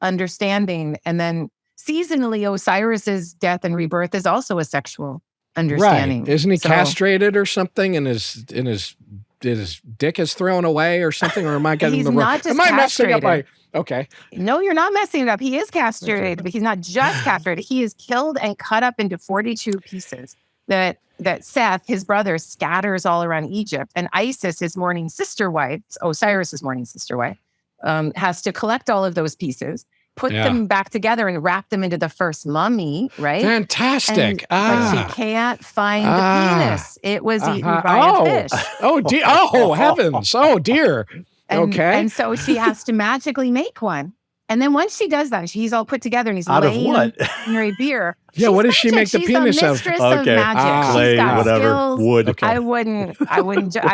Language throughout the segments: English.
understanding. And then seasonally, Osiris's death and rebirth is also a sexual understanding. Right. Isn't he castrated or something and his dick is thrown away or something? Or am I getting he's the wrong? not just Am I messing up castrated. Okay. No, you're not messing it up. He is castrated, but he's not just castrated. He is killed and cut up into 42 pieces that Seth, his brother, scatters all around Egypt. And Isis, his mourning sister wife, Osiris's mourning sister wife, has to collect all of those pieces, put them back together and wrap them into the first mummy, right? Fantastic. But she can't find the penis. It was eaten by a fish. Oh, dear. Oh, heavens. Oh, dear. Okay. And so she has to magically make one. And then once she does that, he's all put together and he's out of what? Mary beer. Yeah, what does she make the penis of? She's a mistress of magic. Clay, She's got whatever. skills. Wood. Okay. I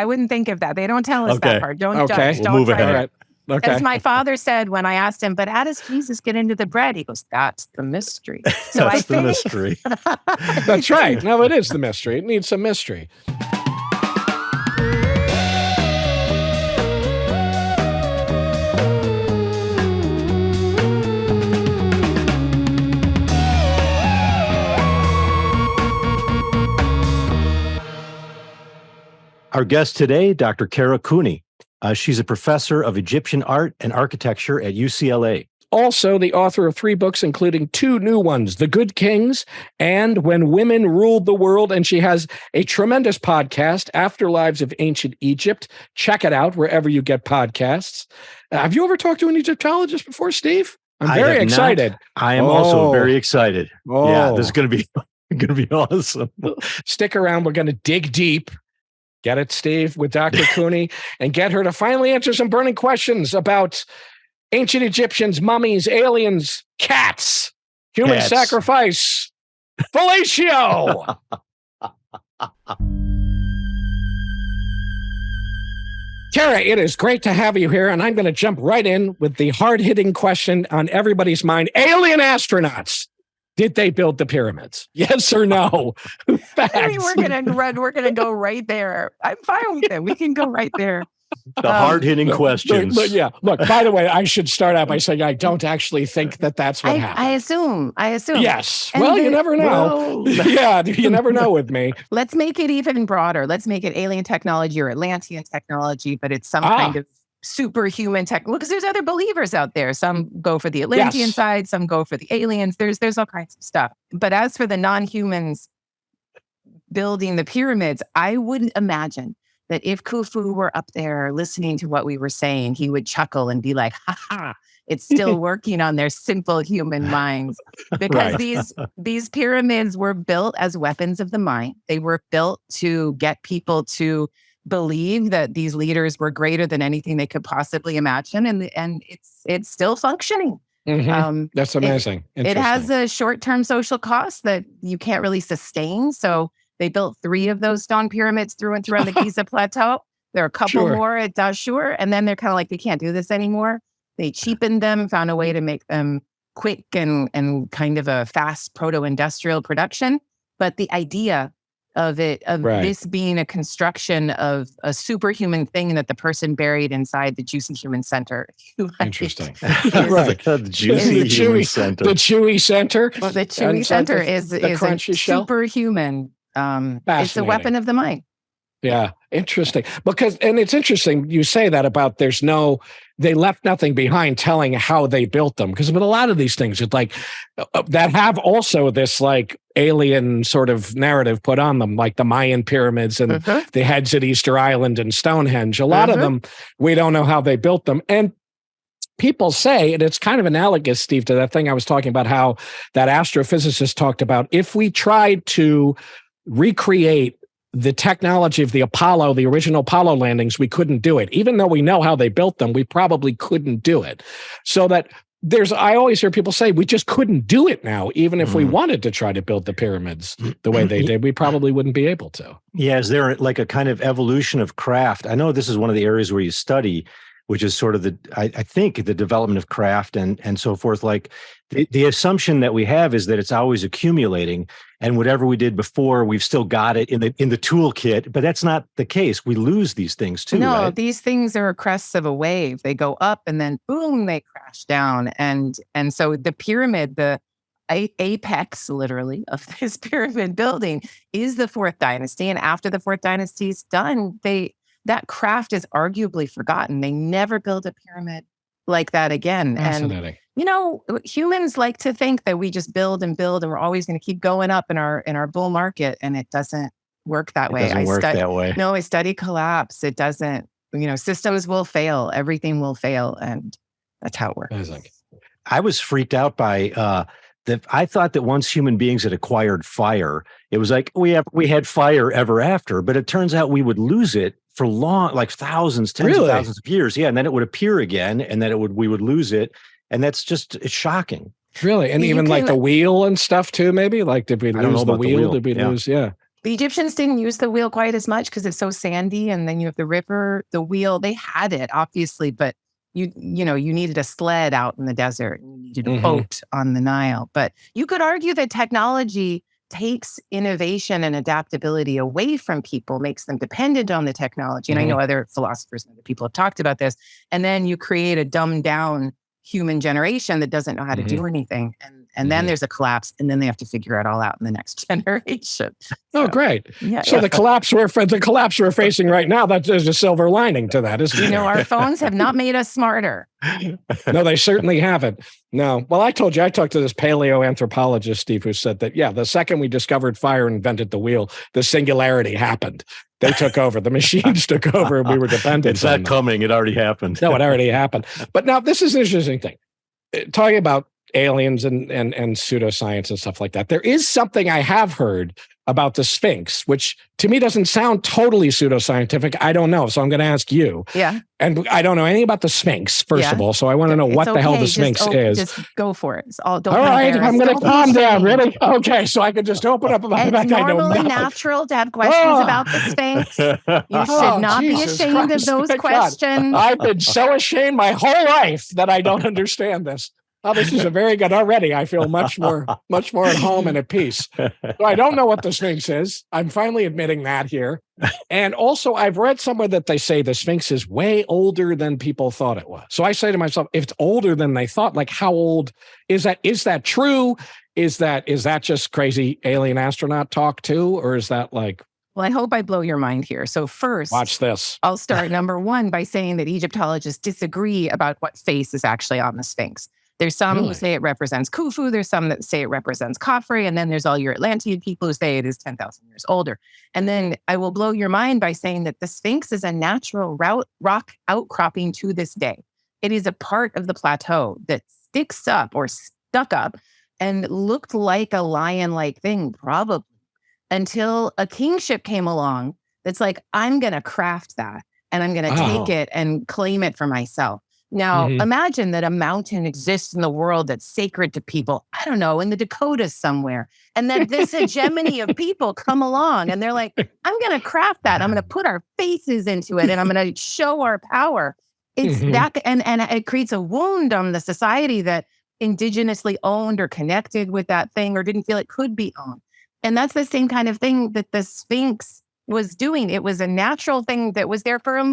wouldn't think of that. They don't tell us that part. Don't judge. We'll don't move try ahead. Okay. As my father said when I asked him, but how does Jesus get into the bread? He goes, that's the mystery. So That's the mystery. That's right. No, it is the mystery. It needs some mystery. Our guest today, Dr. Kara Cooney. She's a professor of Egyptian art and architecture at UCLA. Also, the author of 3 books, including 2 new ones, The Good Kings and When Women Ruled the World. And she has a tremendous podcast, Afterlives of Ancient Egypt. Check it out wherever you get podcasts. Have you ever talked to an Egyptologist before, Steve? I'm very excited. I am also very excited. Yeah, this is going to be awesome. Stick around. We're going to dig deep. Get it, Steve, with Dr. Cooney, and get her to finally answer some burning questions about ancient Egyptians, mummies, aliens, cats, human sacrifice, fellatio. Kara, it is great to have you here, and I'm going to jump right in with the hard-hitting question on everybody's mind. Alien astronauts. Did they build the pyramids? Yes or no? Facts. I mean, we're gonna go right there. I'm fine with it. We can go right there. The hard-hitting questions. Look, by the way, I should start out by saying I don't actually think that that's what happened. I assume. Yes. Well, you never know. Yeah, you never know with me. Let's make it even broader. Let's make it alien technology or Atlantean technology, but it's some kind of superhuman tech. Because there's other believers out there. Some go for the Atlantean side, some go for the aliens. There's all kinds of stuff. But as for the non-humans building the pyramids, I wouldn't imagine that if Khufu were up there listening to what we were saying, he would chuckle and be like, ha ha, it's still working on their simple human minds. Because these pyramids were built as weapons of the mind. They were built to get people to believe that these leaders were greater than anything they could possibly imagine. And it's still functioning. Mm-hmm. That's amazing. It has a short-term social cost that you can't really sustain. So they built 3 of those stone pyramids through and through on the Giza Plateau. There are a couple more at Dashur. And then they're kind of like, they can't do this anymore. They cheapened them, found a way to make them quick and kind of a fast proto-industrial production. But the idea of this being a construction of a superhuman thing that the person buried inside the juicy human center. Interesting. The juicy human center. The chewy center. Well, the chewy center is superhuman. It's a weapon of the mind. Yeah, interesting. And it's interesting you say that about they left nothing behind telling how they built them. Because with a lot of these things, it's like that have also this like alien sort of narrative put on them, like the Mayan pyramids and the heads at Easter Island and Stonehenge. A lot of them, we don't know how they built them. And people say, and it's kind of analogous, Steve, to that thing I was talking about, how that astrophysicist talked about, if we tried to recreate the technology of the original Apollo landings, we couldn't do it. Even though we know how they built them, we probably couldn't do it. So that I always hear people say, we just couldn't do it now. Even if we wanted to try to build the pyramids the way they did, we probably wouldn't be able to. Yeah, is there like a kind of evolution of craft? I know this is one of the areas where you study which is sort of I think the development of craft and so forth. Like the assumption that we have is that it's always accumulating, and whatever we did before, we've still got it in the toolkit. But that's not the case. We lose these things too. No, right? These things are crests of a wave. They go up and then boom, they crash down. And so the pyramid, the apex literally of this pyramid building is the fourth dynasty. And after the fourth dynasty is done, that craft is arguably forgotten. They never build a pyramid like that again. Fascinating. And humans like to think that we just build and build and we're always going to keep going up in our bull market, and it doesn't work that way. It doesn't work that way. No, I study collapse. It doesn't. Systems will fail. Everything will fail, and that's how it works. Amazing. I was freaked out by I thought that once human beings had acquired fire, it was like we had fire ever after, but it turns out we would lose it for long, like thousands, tens of thousands of years. Yeah. And then it would appear again, and then we would lose it. And it's shocking. Really? And even like the wheel and stuff too, maybe? Like, did we lose the wheel? Did we lose? Yeah. The Egyptians didn't use the wheel quite as much because it's so sandy. And then you have the river, the wheel, they had it obviously, but you needed a sled out in the desert. You needed a boat on the Nile. But you could argue that technology takes innovation and adaptability away from people, makes them dependent on the technology. And I know other philosophers and other people have talked about this. And then you create a dumbed down human generation that doesn't know how to do anything. And then there's a collapse, and then they have to figure it all out in the next generation. Oh, great. Yeah, so the collapse we're facing right now, there's a silver lining to that, isn't there? Our phones have not made us smarter. No, they certainly haven't. No. Well, I told you, I talked to this paleoanthropologist, Steve, who said that, the second we discovered fire and invented the wheel, the singularity happened. They took over. The machines took over, and we were dependent on them. It's not coming. It already happened. No, it already happened. But now this is an interesting thing. Talking about aliens and pseudoscience and stuff like that. There is something I have heard about the Sphinx, which to me doesn't sound totally pseudoscientific. I don't know. So I'm going to ask you. Yeah. And I don't know anything about the Sphinx, first of all. So I want to know what the hell the Sphinx is. Just go for it. All right. I'm going to calm down. Really? Okay. So I can just open up about It's normally natural to have questions about the Sphinx. You should not be ashamed of those questions. I've been so ashamed my whole life that I don't understand this. Oh, this is a very good already. I feel much more at home and at peace. So I don't know what the Sphinx is. I'm finally admitting that here. And also, I've read somewhere that they say the Sphinx is way older than people thought it was. So I say to myself, if it's older than they thought, like how old is that? Is that true? Is that just crazy alien astronaut talk too? Or is that like... Well, I hope I blow your mind here. So first, watch this. I'll start number one by saying that Egyptologists disagree about what face is actually on the Sphinx. There's some who say it represents Khufu. There's some that say it represents Khafre. And then there's all your Atlantean people who say it is 10,000 years older. And then I will blow your mind by saying that the Sphinx is a natural rock outcropping to this day. It is a part of the plateau that sticks up or stuck up and looked like a lion-like thing, probably, until a kingship came along that's like, I'm going to craft that and I'm going to take it and claim it for myself. Now, imagine that a mountain exists in the world that's sacred to people, I don't know, in the Dakotas somewhere. And then this hegemony of people come along and they're like, I'm going to craft that. I'm going to put our faces into it and I'm going to show our power. It's that, and it creates a wound on the society that indigenously owned or connected with that thing or didn't feel it could be owned. And that's the same kind of thing that the Sphinx was doing. It was a natural thing that was there for a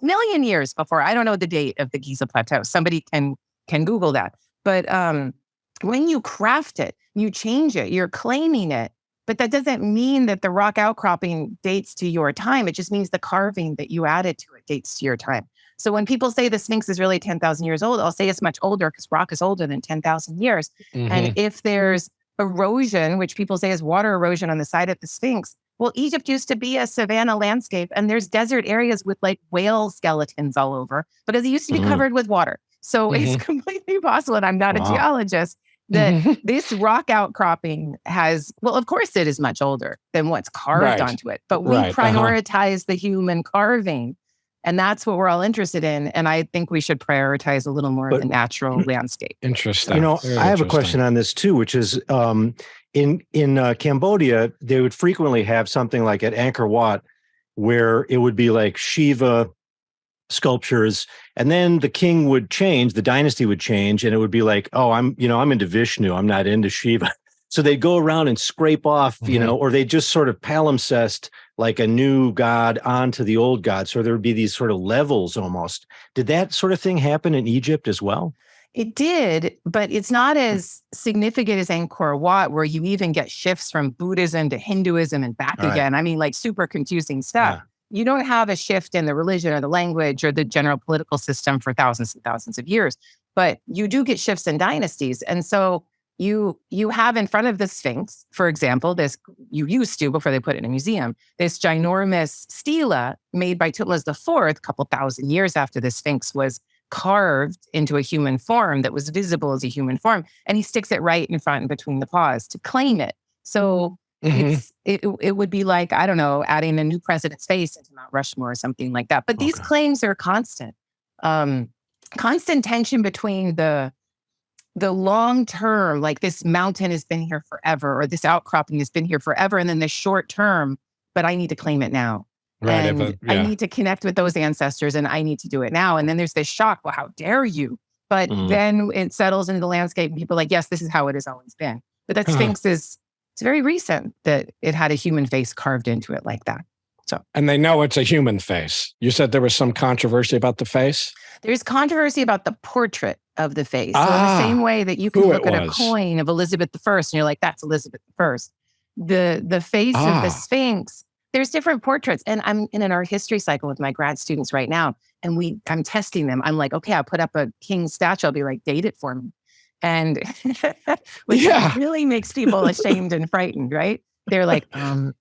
million years before. I don't know the date of the Giza Plateau. Somebody can Google that. But when you craft it, you change it, you're claiming it. But that doesn't mean that the rock outcropping dates to your time. It just means the carving that you added to it dates to your time. So when people say the Sphinx is really 10,000 years old, I'll say it's much older because rock is older than 10,000 years. And if there's erosion, which people say is water erosion on the side of the Sphinx, well, Egypt used to be a savanna landscape, and there's desert areas with like whale skeletons all over because it used to be covered with water. So it's completely possible, and I'm not a geologist, that this rock outcropping has, well, of course it is much older than what's carved onto it, but we prioritize the human carving, and that's what we're all interested in. And I think we should prioritize a little more of the natural landscape. Interesting. I have a question on this too, which is, in Cambodia, they would frequently have something like at Angkor Wat, where it would be like Shiva sculptures, and then the king would change, the dynasty would change, and it would be like, oh, I'm into Vishnu, I'm not into Shiva. So they'd go around and scrape off, or they just sort of palimpsest like a new god onto the old god. So there would be these sort of levels almost. Did that sort of thing happen in Egypt as well? It did, but it's not as significant as Angkor Wat, where you even get shifts from Buddhism to Hinduism and back again. I mean, like super confusing stuff. Yeah. You don't have a shift in the religion or the language or the general political system for thousands and thousands of years, but you do get shifts in dynasties. And so you have in front of the Sphinx, for example, you used to, before they put it in a museum, this ginormous stela made by Thutmose IV a couple thousand years after the Sphinx was carved into a human form that was visible as a human form. And he sticks it right in front and between the paws to claim it. So it would be like, I don't know, adding a new president's face into Mount Rushmore or something like that. But these claims are constant. Constant tension between the long term, like this mountain has been here forever, or this outcropping has been here forever. And then the short term, but I need to claim it now. Right, and I need to connect with those ancestors, and I need to do it now. And then there's this shock. Well, how dare you? But then it settles into the landscape, and people are like, yes, this is how it has always been. But that Sphinx it's very recent that it had a human face carved into it like that. So, and they know it's a human face. You said there was some controversy about the face? There's controversy about the portrait of the face. So in the same way that you can look at a coin of Elizabeth I, and you're like, that's Elizabeth I. The face of the Sphinx, there's different portraits. And I'm in an art history cycle with my grad students right now. And I'm testing them. I'm like, okay, I'll put up a king statue. I'll be like, date it for me. And which really makes people ashamed and frightened, right? They're like,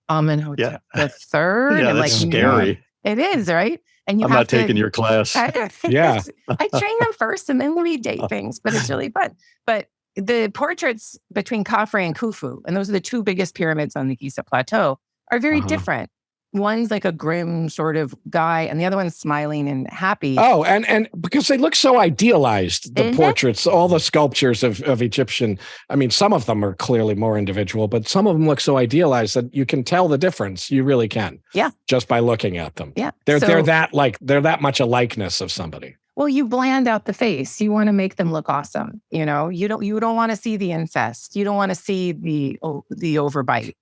Amenhotep the third. Yeah, that's like, scary. No. It is, right? And I'm not taking your class. I train them first and then we date things, but it's really fun. But the portraits between Khafre and Khufu, and those are the two biggest pyramids on the Giza Plateau, are very different. One's like a grim sort of guy, and the other one's smiling and happy. Oh, and because they look so idealized, the portraits, all the sculptures of Egyptian, I mean, some of them are clearly more individual, but some of them look so idealized that you can tell the difference. You really can. Yeah. Just by looking at them. Yeah. They're that much a likeness of somebody. Well, you bland out the face. You want to make them look awesome. You know, you don't want to see the incest. You don't want to see the overbite.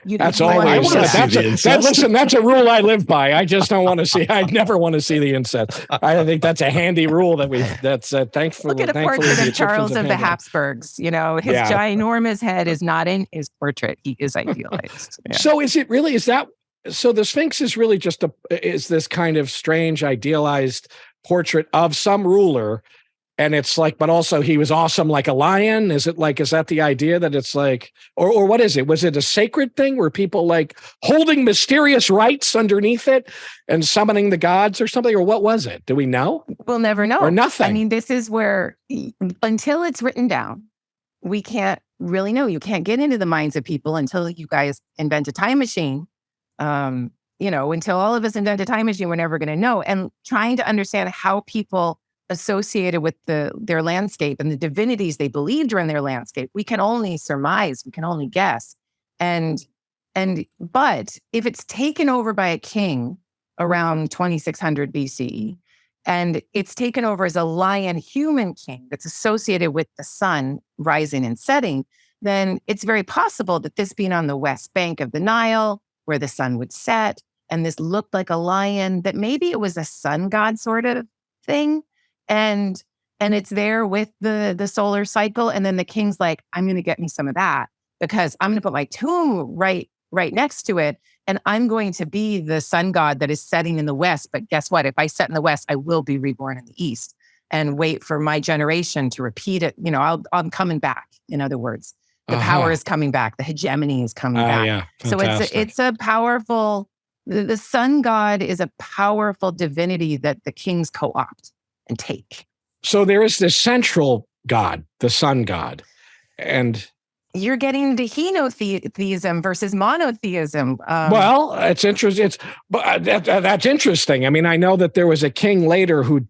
That's always that's a rule I live by. I just don't want to see. I never want to see the incest. I think that's a handy rule that's thankful. Look at a portrait of Charles of the Habsburgs. You know, his ginormous head is not in his portrait. He is idealized. Yeah. So is it really? So the Sphinx is really just is this kind of strange idealized portrait of some ruler. And it's like, but also he was awesome like a lion. Is that the idea that it's like, or what is it? Was it a sacred thing? Were people like holding mysterious rites underneath it and summoning the gods or something? Or what was it? Do we know? We'll never know. Or nothing. I mean, this is where, until it's written down, we can't really know. You can't get into the minds of people until you guys invent a time machine. Until all of us invent a time machine, we're never going to know. And trying to understand how people associated with their landscape and the divinities they believed were in their landscape, we can only surmise, we can only guess. But if it's taken over by a king around 2600 BCE, and it's taken over as a lion human king that's associated with the sun rising and setting, then it's very possible that this being on the west bank of the Nile, where the sun would set, and this looked like a lion, that maybe it was a sun god sort of thing. And it's there with the solar cycle. And then the king's like, I'm going to get me some of that because I'm going to put my tomb right next to it. And I'm going to be the sun god that is setting in the west. But guess what? If I set in the west, I will be reborn in the east and wait for my generation to repeat it. You know, I'm coming back. In other words, the power is coming back. The hegemony is coming back. Yeah. So it's a powerful, the sun god is a powerful divinity that the kings co-opt and take. So there is this central god, the sun god, and you're getting to henotheism versus monotheism. Well, it's interesting. That's interesting. I mean, I know that there was a king later who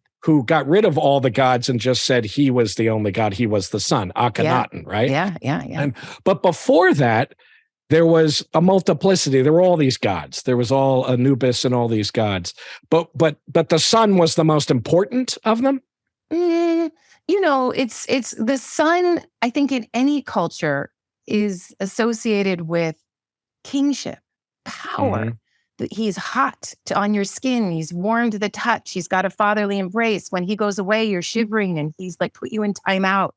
got rid of all the gods and just said he was the only god. He was the sun, Akhenaten, right? Yeah. But before that, there was a multiplicity. There were all these gods. There was all Anubis and all these gods. But the sun was the most important of them? It's the sun, I think in any culture is associated with kingship, power. He's hot on your skin. He's warm to the touch. He's got a fatherly embrace. When he goes away, you're shivering and he's like, put you in timeout.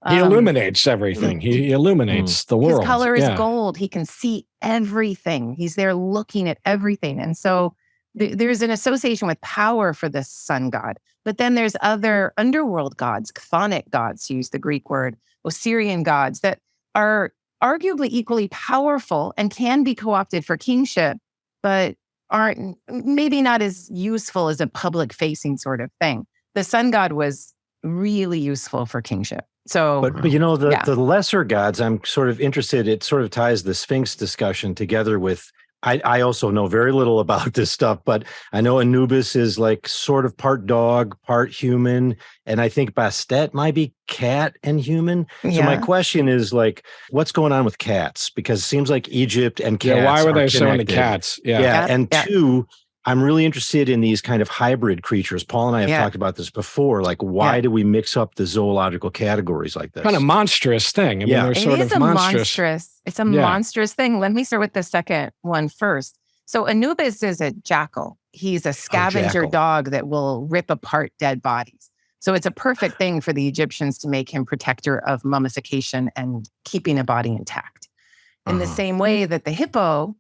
He illuminates everything. He illuminates the world. His color is gold. He can see everything. He's there looking at everything. And so there's an association with power for the sun god. But then there's other underworld gods, chthonic gods, to use the Greek word, Osirian gods that are arguably equally powerful and can be co-opted for kingship, but aren't maybe not as useful as a public-facing sort of thing. The sun god was really useful for kingship. So, but the lesser gods, I'm sort of interested. It sort of ties the Sphinx discussion together with. I also know very little about this stuff, but I know Anubis is like sort of part dog, part human, and I think Bastet might be cat and human. So my question is like, what's going on with cats? Because it seems like Egypt and cats. Yeah, why were they so into cats? Two. I'm really interested in these kind of hybrid creatures. Paul and I have talked about this before. Like, why do we mix up the zoological categories like this? Kind of monstrous thing. I mean, they're sort of monstrous. It's a monstrous thing. Let me start with the second one first. So Anubis is a jackal. He's a scavenger dog that will rip apart dead bodies. So it's a perfect thing for the Egyptians to make him protector of mummification and keeping a body intact. In the same way that the hippo,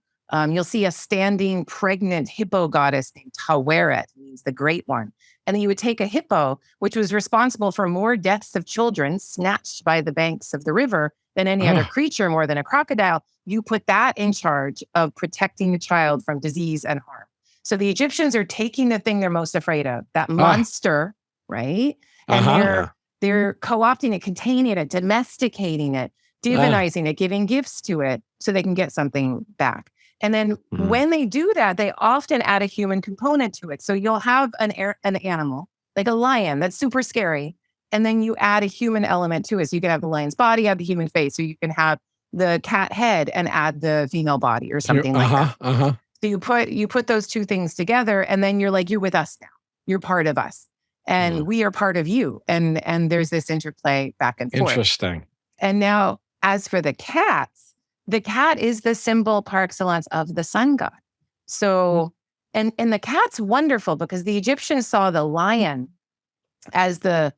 you'll see a standing pregnant hippo goddess named Taweret, means the great one. And then you would take a hippo, which was responsible for more deaths of children snatched by the banks of the river than any other creature, more than a crocodile. You put that in charge of protecting the child from disease and harm. So the Egyptians are taking the thing they're most afraid of, that monster, right? And they're co-opting it, containing it, domesticating it, divinizing it, giving gifts to it so they can get something back. And then when they do that, they often add a human component to it. So you'll have an animal, like a lion, that's super scary. And then you add a human element to it. So you can have the lion's body, add the human face. So you can have the cat head and add the female body or something like that. So you put those two things together and then you're like, you're with us now. You're part of us. And we are part of you. And there's this interplay back and forth. Interesting. And now, as for the cats, the cat is the symbol par excellence of the sun god. So, and the cat's wonderful because the Egyptians saw the lion as the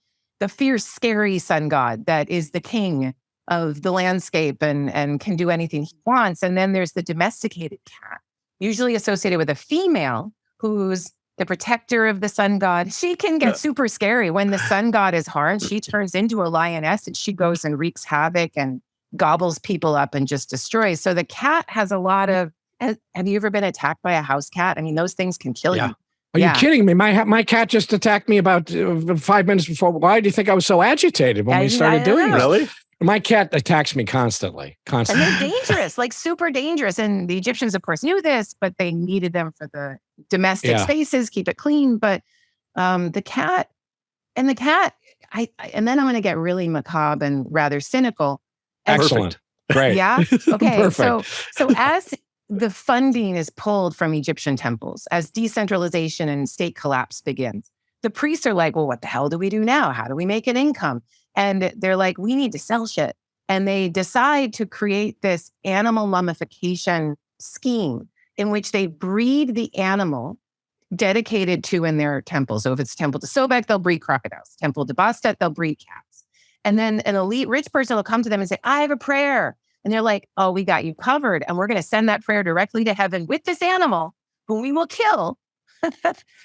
fierce, scary sun god that is the king of the landscape and can do anything he wants. And then there's the domesticated cat, usually associated with a female who's the protector of the sun god. She can get super scary. When the sun god is hard, she turns into a lioness and she goes and wreaks havoc and gobbles people up and just destroys. So the cat has a lot of, have you ever been attacked by a house cat? I mean, those things can kill you. Are you kidding me? My cat just attacked me about 5 minutes before. Why do you think I was so agitated when we started doing this? Really? My cat attacks me constantly. And they're dangerous, like super dangerous. And the Egyptians, of course, knew this, but they needed them for the domestic spaces, keep it clean. But the cat, and then I'm going to get really macabre and rather cynical. Excellent. Great. Yeah. Okay. Perfect. So as the funding is pulled from Egyptian temples, as decentralization and state collapse begins, the priests are like, well, what the hell do we do now? How do we make an income? And they're like, we need to sell shit. And they decide to create this animal mummification scheme in which they breed the animal dedicated to in their temple. So if it's temple to Sobek, they'll breed crocodiles. Temple to Bastet, they'll breed cats. And then an elite rich person will come to them and say, I have a prayer. And they're like, oh, we got you covered. And we're going to send that prayer directly to heaven with this animal whom we will kill.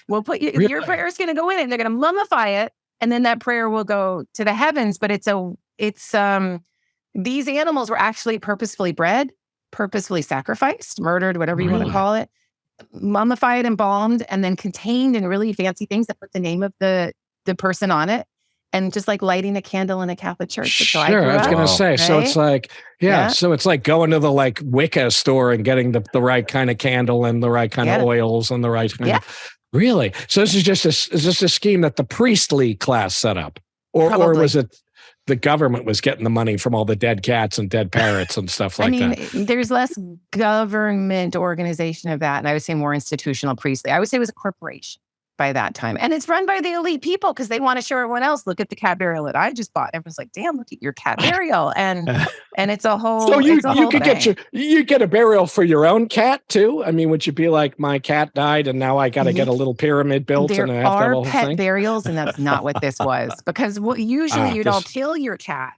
We'll put you, your prayer is going to go in and they're going to mummify it. And then that prayer will go to the heavens. But these animals were actually purposefully bred, purposefully sacrificed, murdered, whatever you want to call it, mummified, embalmed, and then contained in really fancy things that put the name of the person on it. And just like lighting a candle in a Catholic church. Sure, I was going to say. Right? So it's like, so it's like going to the like Wicca store and getting the right kind of candle and the right kind of oils and the right kind of. Really? So this is just a scheme that the priestly class set up, or was it? the government was getting the money from all the dead cats and dead parrots and stuff like that. There's less government organization of that. And I would say more institutional priestly. I would say it was a corporation by that time. And it's run by the elite people because they want to show everyone else, look at the cat burial that I just bought. Everyone's like, damn, look at your cat burial. And it's a whole So you could thing. you get a burial for your own cat too? I mean, would you be like, my cat died and now I got to get a little pyramid built there and I have to have a whole pet thing? burials, and that's not what this was. Because usually you'd all kill your cat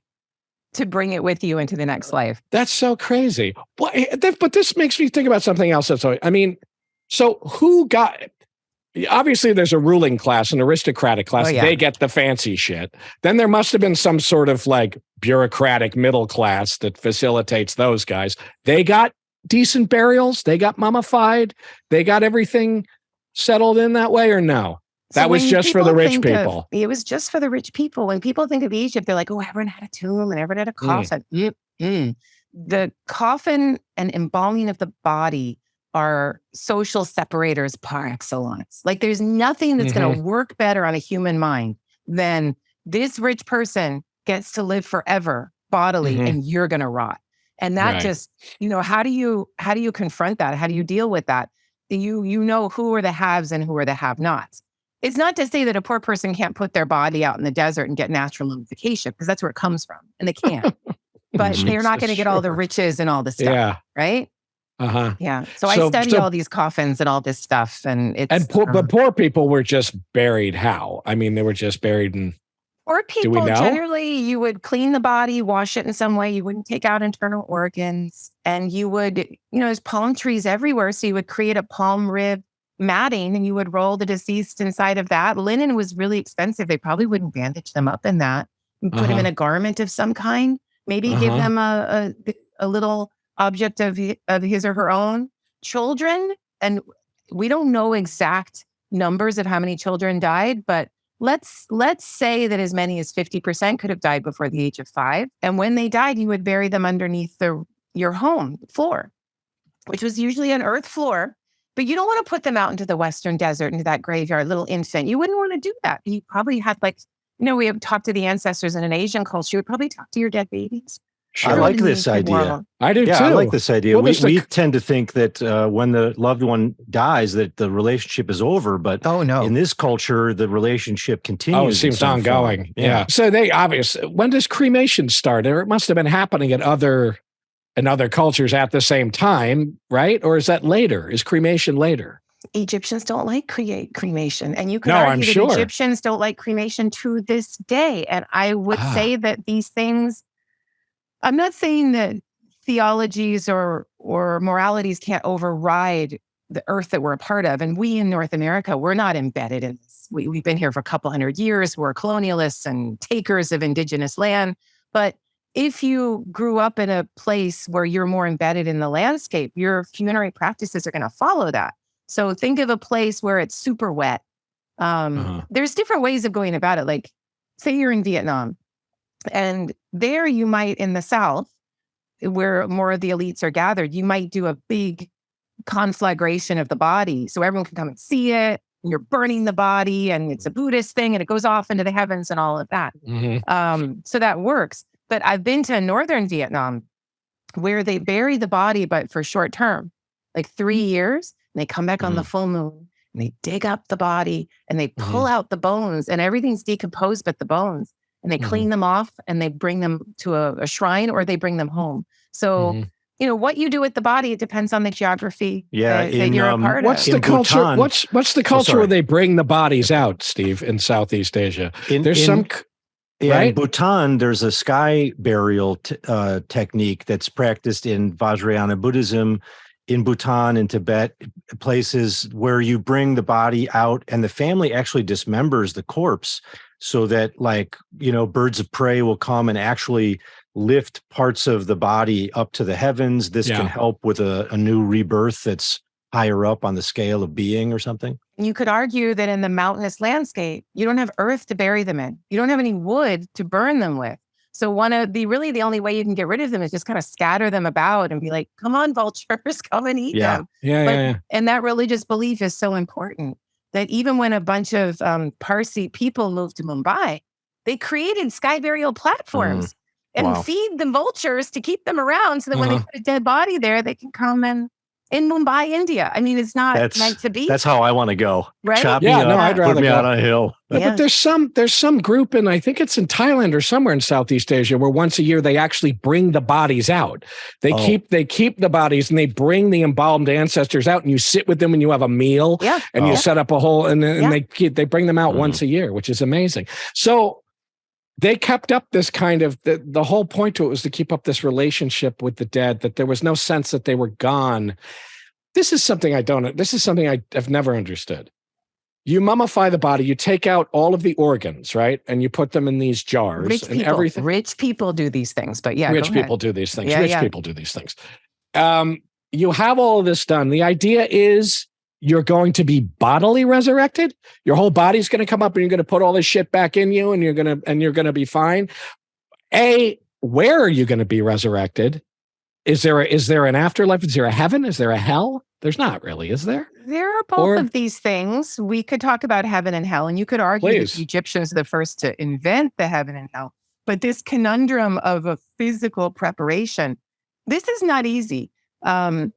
to bring it with you into the next life. That's so crazy. But this makes me think about something else. So who got... Obviously, there's a ruling class, an aristocratic class. They get the fancy shit. Then there must have been some sort of like bureaucratic middle class that facilitates those guys. They got decent burials. They got mummified. They got everything settled in that way, or no? That was just for the rich people. It was just for the rich people. When people think of Egypt, they're like, oh, everyone had a tomb and everyone had a coffin. The coffin and embalming of the body are social separators par excellence. Like there's nothing that's going to work better on a human mind than this rich person gets to live forever bodily and you're going to rot. And that just, how do you confront that? How do you deal with that? You know who are the haves and who are the have-nots. It's not to say that a poor person can't put their body out in the desert and get natural mummification, because that's where it comes from, and they can. But they're not going to get all the riches and all the stuff, right? Yeah. So I study all these coffins and all this stuff, and but poor people were just buried how? I mean, they were just buried in... Poor people, generally, you would clean the body, wash it in some way. You wouldn't take out internal organs, and you would, there's palm trees everywhere. So you would create a palm rib matting and you would roll the deceased inside of that. Linen was really expensive. They probably wouldn't bandage them up in that. Put them in a garment of some kind. Maybe give them a little object of his or her own. Children, and we don't know exact numbers of how many children died, but let's say that as many as 50% could have died before the age of 5. And when they died, you would bury them underneath your home floor, which was usually an earth floor. But you don't want to put them out into the Western desert, into that graveyard, little infant. You wouldn't want to do that. You probably had we have talked to the ancestors in an Asian culture. You would probably talk to your dead babies. Sure. I like this idea. I do too. I like this idea. Well, we tend to think that when the loved one dies, that the relationship is over. But in this culture, the relationship continues. Oh, it seems ongoing. Yeah. So when does cremation start? Or it must have been happening in other cultures at the same time, right? Or is that later? Is cremation later? Egyptians don't like cremation. And you could argue that Egyptians don't like cremation to this day. And I would say that these things... I'm not saying that theologies or moralities can't override the earth that we're a part of. And we in North America, we're not embedded in this. We've been here for a couple hundred years. We're colonialists and takers of indigenous land. But if you grew up in a place where you're more embedded in the landscape, your funerary practices are going to follow that. So think of a place where it's super wet. There's different ways of going about it. Like, say you're in Vietnam. And there you might, in the South, where more of the elites are gathered, you might do a big conflagration of the body so everyone can come and see it. And you're burning the body, and it's a Buddhist thing, and it goes off into the heavens and all of that. So that works. But I've been to northern Vietnam where they bury the body, but for short term, like 3 years, and they come back on the full moon, and they dig up the body, and they pull out the bones, and everything's decomposed but the bones. And they clean them off, and they bring them to a shrine, or they bring them home. So, what you do with the body, it depends on the geography that you're a part of. What's the culture? Bhutan, what's the culture where they bring the bodies out, Steve, in Southeast Asia? In Bhutan, there's a sky burial technique that's practiced in Vajrayana Buddhism, in Bhutan, in Tibet, places where you bring the body out, and the family actually dismembers the corpse, so that birds of prey will come and actually lift parts of the body up to the heavens. This can help with a new rebirth that's higher up on the scale of being or something. You could argue that in the mountainous landscape, you don't have earth to bury them in. You don't have any wood to burn them with. So the only way you can get rid of them is just kind of scatter them about and be like, come on, vultures, come and eat them. And that religious belief is so important that even when a bunch of Parsi people moved to Mumbai, They created sky burial platforms and Wow. feed the vultures to keep them around so that when they put a dead body there, they can come and in Mumbai, India. I mean, it's not meant to be. That's how I want to go. Right? Chop me Yeah, no, up, I'd put rather me go. on a hill. But there's some group in, I think it's in Thailand or somewhere in Southeast Asia, where once a year they actually bring the bodies out. They keep the bodies and they bring the embalmed ancestors out, and you sit with them and you have a meal, and you set up a whole, and they bring them out once a year, which is amazing. So they kept up this kind of, the whole point to it was to keep up this relationship with the dead, that there was no sense that they were gone. This is something I've never understood. You mummify the body, you take out all of the organs, right? And you put them in these jars everything. Rich people do these things, but rich people do these things. People do these things. You have all of this done. The idea is you're going to be bodily resurrected. Your whole body's going to come up and you're going to put all this shit back in you and you're going to be fine. Where are you going to be resurrected? Is there an afterlife? Is there a heaven? Is there a hell? There's not really, is there? There are both of these things. We could talk about heaven and hell, and you could argue that the Egyptians are the first to invent the heaven and hell. But this conundrum of a physical preparation, this is not easy. I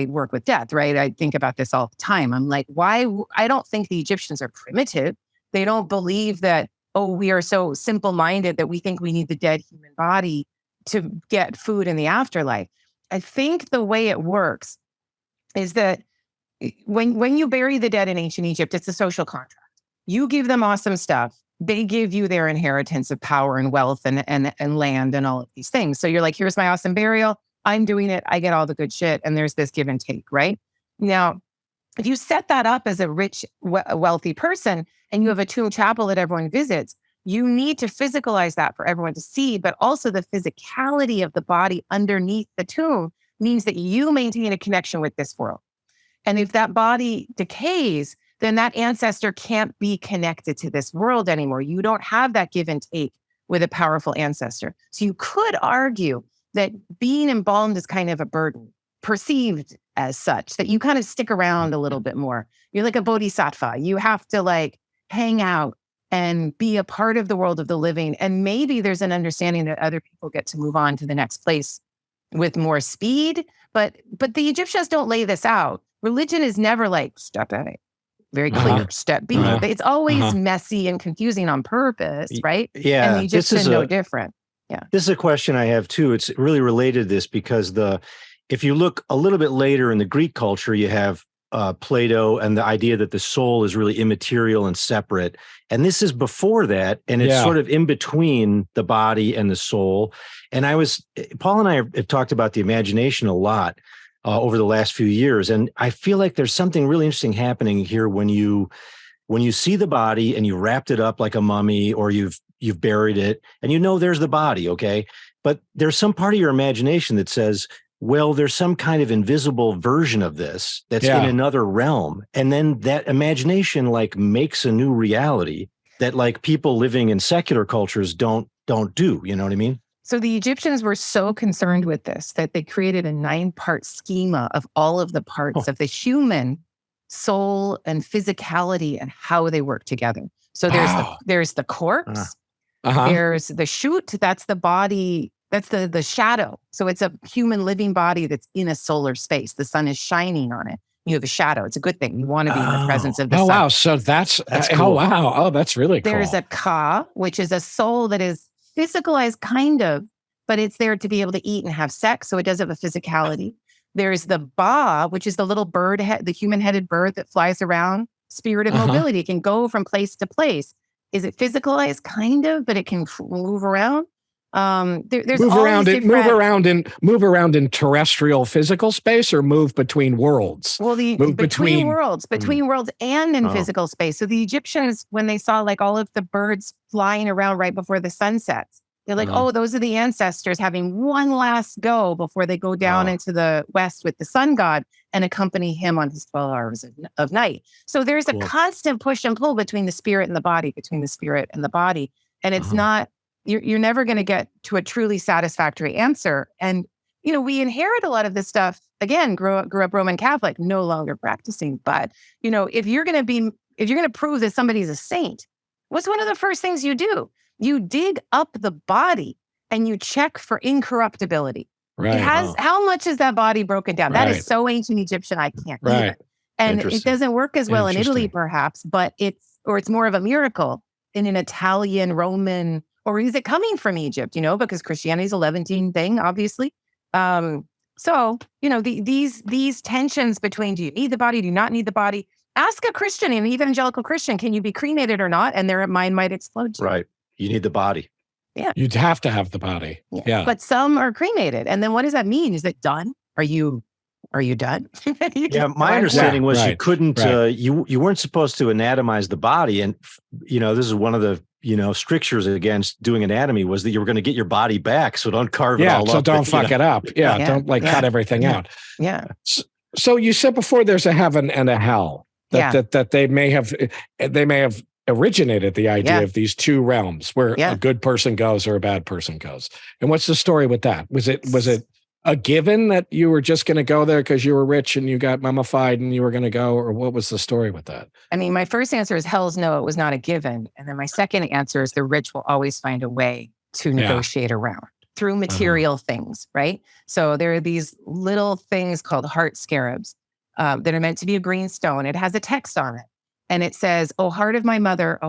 work with death, right? I think about this all the time. I'm like, why? I don't think the Egyptians are primitive. They don't believe that, we are so simple-minded that we think we need the dead human body to get food in the afterlife. I think the way it works is that when you bury the dead in ancient Egypt, it's a social contract. You give them awesome stuff. They give you their inheritance of power and wealth and land and all of these things. So you're like, here's my awesome burial. I'm doing it. I get all the good shit. And there's this give and take, right? Now, if you set that up as a rich, wealthy person and you have a tomb chapel that everyone visits, you need to physicalize that for everyone to see, but also the physicality of the body underneath the tomb means that you maintain a connection with this world. And if that body decays, then that ancestor can't be connected to this world anymore. You don't have that give and take with a powerful ancestor. So you could argue that being embalmed is kind of a burden, perceived as such, that you kind of stick around a little bit more. You're like a bodhisattva. You have to hang out and be a part of the world of the living. And maybe there's an understanding that other people get to move on to the next place with more speed. But the Egyptians don't lay this out. Religion is never step A, very clear, step B. It's always messy and confusing on purpose, right? Yeah. And the Egyptians are no different. Yeah. This is a question I have too. It's really related to this because if you look a little bit later in the Greek culture, you have Plato and the idea that the soul is really immaterial and separate. And this is before that. And it's sort of in between the body and the soul. And Paul and I have talked about the imagination a lot over the last few years. And I feel like there's something really interesting happening here when you see the body and you wrapped it up like a mummy, or you've buried it and there's the body. Okay. But there's some part of your imagination that says, well, there's some kind of invisible version of this that's in another realm. And then that imagination makes a new reality that people living in secular cultures don't do. You know what I mean? So the Egyptians were so concerned with this that they created a 9-part schema of all of the parts of the human soul and physicality and how they work together. So there's the corpse, there's the shoot, that's the body. That's the shadow. So it's a human living body that's in a solar space. The sun is shining on it. You have a shadow. It's a good thing. You want to be in the presence of the sun. Oh, wow. So that's cool. Oh, wow. Oh, that's really cool. There's a ka, which is a soul that is physicalized kind of, but it's there to be able to eat and have sex. So it does have a physicality. There's the ba, which is the little bird, the human-headed bird that flies around. Spirit of mobility. It can go from place to place. Is it physicalized? Kind of, but it can move around. There's move around in terrestrial physical space, or move between worlds. Well, between worlds and in physical space. So the Egyptians, when they saw all of the birds flying around right before the sun sets, they're like, oh, those are the ancestors having one last go before they go down into the west with the sun god and accompany him on his 12 hours of night. So there's a constant push and pull between the spirit and the body, and it's not. You're never going to get to a truly satisfactory answer. And, we inherit a lot of this stuff. Again, grew up Roman Catholic, no longer practicing. But, if you're going to prove that somebody's a saint, What's one of the first things you do? You dig up the body and you check for incorruptibility. Right. It has, how much is that body broken down? That Right. is so ancient Egyptian, I can't Right. even. And it doesn't work as well in Italy, perhaps, but it's more of a miracle in an Italian, Roman, or is it coming from Egypt, because Christianity is a Levantine thing, obviously. So, these tensions between, do you need the body? Do you not need the body? Ask a Christian, an evangelical Christian, can you be cremated or not? And their mind might explode. Right. You need the body. Yeah. You'd have to have the body. Yeah. But some are cremated. And then what does that mean? Is it done? Are you done? My understanding was you couldn't, right. you weren't supposed to anatomize the body. And, this is one of the, strictures against doing anatomy was that you were going to get your body back. So don't carve it all up. So don't fuck it up. Yeah. Don't cut everything out. Yeah. So you said before there's a heaven and a hell that they may have originated the idea of these two realms where a good person goes or a bad person goes. And what's the story with that? Was it a given that you were just going to go there because you were rich and you got mummified and you were going to go, or what was the story with that? I mean, my first answer is hell's no, it was not a given. And then my second answer is the rich will always find a way to negotiate around through material things, right? So there are these little things called heart scarabs that are meant to be a green stone. It has a text on it. And it says, "O heart of my mother,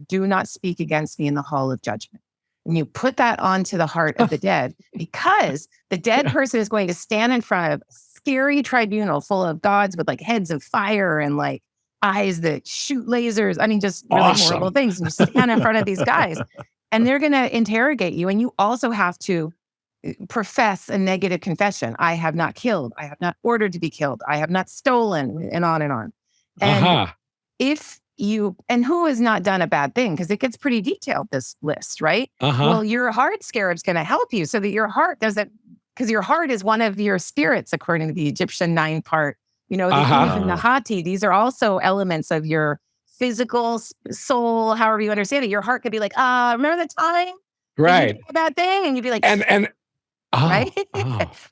do not speak against me in the hall of judgment." And you put that onto the heart of the dead because the dead person is going to stand in front of a scary tribunal full of gods with like heads of fire and like eyes that shoot lasers. I mean, just really horrible things. And you stand in front of these guys and they're going to interrogate you. And you also have to profess a negative confession. I have not killed. I have not ordered to be killed. I have not stolen, and on and on. And and who has not done a bad thing? Because it gets pretty detailed, this list, right? Well, your heart scarab's going to help you so that your heart doesn't, because your heart is one of your spirits, according to the Egyptian 9-part, the Eve and the Hati. These are also elements of your physical soul, however you understand it. Your heart could be like, remember the time? Right. That thing? And you'd be like, right?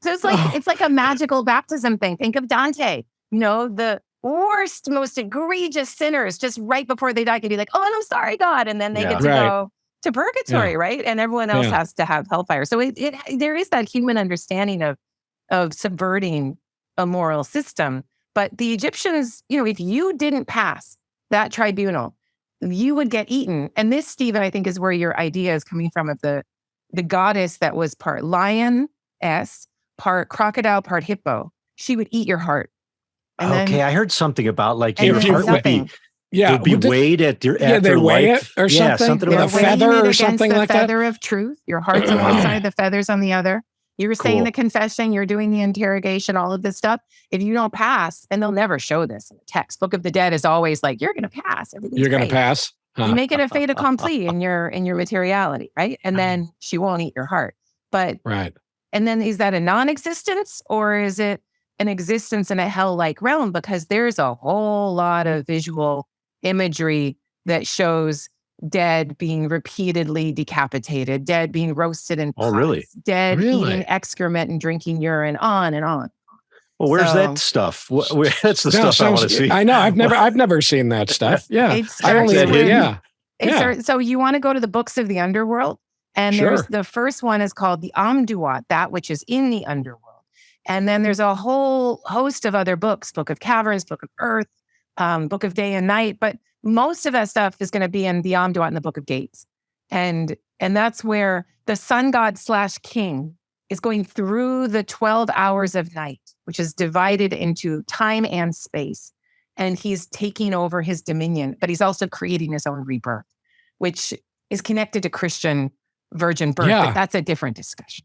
So it's like a magical baptism thing. Think of Dante, the worst, most egregious sinners just right before they die could be like, "Oh, and I'm sorry, God," and then they get to go to purgatory, right? And everyone else has to have hellfire. So there is that human understanding of subverting a moral system. But the Egyptians, if you didn't pass that tribunal, you would get eaten. And this, Stephen, I think is where your idea is coming from of the goddess that was part lioness, part crocodile, part hippo. She would eat your heart. And I heard something about like your heart would be weighed at your they weigh it or something. Yeah, something about a feather or something like that. The feather of truth. Your heart's on one side, the feather's on the other. You're saying the confession, you're doing the interrogation, all of this stuff. If you don't pass, and they'll never show this in the text. Book of the Dead is always like, you're going to pass. You're going to pass. You make it a fait accompli in your materiality, right? And then she won't eat your heart. But and then is that a non-existence or is it an existence in a hell-like realm? Because there's a whole lot of visual imagery that shows dead being repeatedly decapitated, dead being roasted in pots, dead eating excrement and drinking urine, on and on. Well, where's that stuff? That's the stuff I want to see. I know. I've never seen that stuff. Yeah. So you want to go to the books of the underworld, and there's the first one is called the Amduat, that which is in the underworld. And then there's a whole host of other books, Book of Caverns, Book of Earth, Book of Day and Night. But most of that stuff is going to be in the Amduat and the Book of Gates. And that's where the sun god / king is going through the 12 hours of night, which is divided into time and space. And he's taking over his dominion, but he's also creating his own rebirth, which is connected to Christian virgin birth. But that's a different discussion.